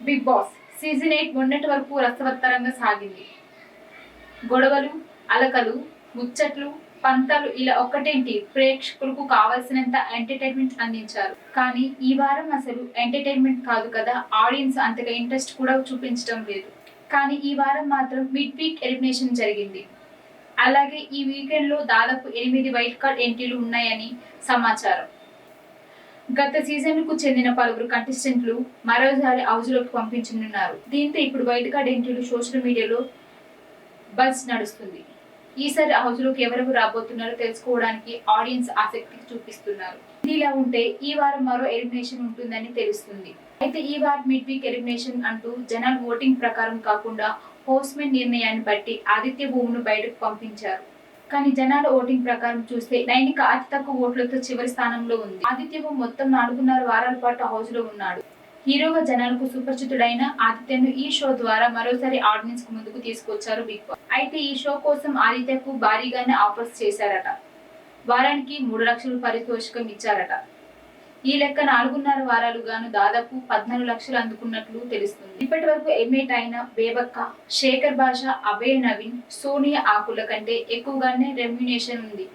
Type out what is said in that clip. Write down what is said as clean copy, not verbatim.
Big boss season 8 మొన్నటి వరకు రసవత్తరంగా సాగింది. గొడవలు, అలకలు, ముచ్చట్లు, పంతాలు ఇలా ఒక్కటేంటి ప్రేక్షకులకు కావాల్సినంత ఎంటర్టైన్మెంట్ అందించారు. కానీ ఈ వారం అసలు ఎంటర్టైన్మెంట్ కాదు కదా, ఆడియన్స్ అంతగా ఇంట్రెస్ట్ కూడా చూపించడం లేదు. కానీ ఈ వారం మాత్రం మిడ్ వీక్ ఎలిమినేషన్ జరిగింది. అలాగే ఈ వీకెండ్ లో దాదాపు 8 వైల్డ్ కార్డ్ ఎంట్రీలు ఉన్నాయని సమాచారం. గత సీజన్ కు చెందిన పలువురు కంటెస్టెంట్లు మరోసారి హౌస్ లోకి పంపించనున్నారు. దీంతో ఇప్పుడు వైల్డ్ కార్డ్ ఎంట్రీలు సోషల్ మీడియాలో బజ్ నడుస్తుంది. ఈసారి హౌస్ లోకి ఎవరెవరు రాబోతున్నారో తెలుసుకోవడానికి ఆడియన్స్ ఆసక్తి చూపిస్తున్నారు. ఇదిలా ఉంటే ఈ వారం మరో ఎలిమినేషన్ ఉంటుందని తెలుస్తుంది. అయితే ఈ వారం మిడ్ వీక్ ఎలిమినేషన్ అంటూ జనాలు ఓటింగ్ ప్రకారం కాకుండా హౌస్మేట్ నిర్ణయాన్ని బట్టి ఆదిత్య భూమిను బయటకు పంపించారు. కానీ జనాల ఓటింగ్ ప్రకారం చూస్తే నైనిక అతి తక్కువ ఓట్లతో చివరి స్థానంలో ఉంది. ఆదిత్య భూమి మొత్తం 4.5 వారాల పాటు హౌస్ లో ఉన్నాడు. హీరోగా జనాలకు సుపరిచితుడైన ఆదిత్యను ఈ షో ద్వారా మరోసారి ఆడియన్స్ కు ముందుకు తీసుకొచ్చారు బిగ్ బాస్. అయితే ఈ షో కోసం ఆదిత్యకు భారీగానే ఆఫర్స్ చేశారట. వారానికి 3 లక్షలు పారితోషికం ఇచ్చారట. ఈ లెక్క 4.5 వారాలు గాను దాదాపు 14 లక్షలు అందుకున్నట్లు తెలుస్తుంది. ఇప్పటి వరకు ఎలిమినేట్ అయిన బేబక్క, శేఖర్ భాష, అభయ్ నవీన్, సోనియా ఆకుల కంటే ఎక్కువగానే రెమ్యునేషన్ ఉంది.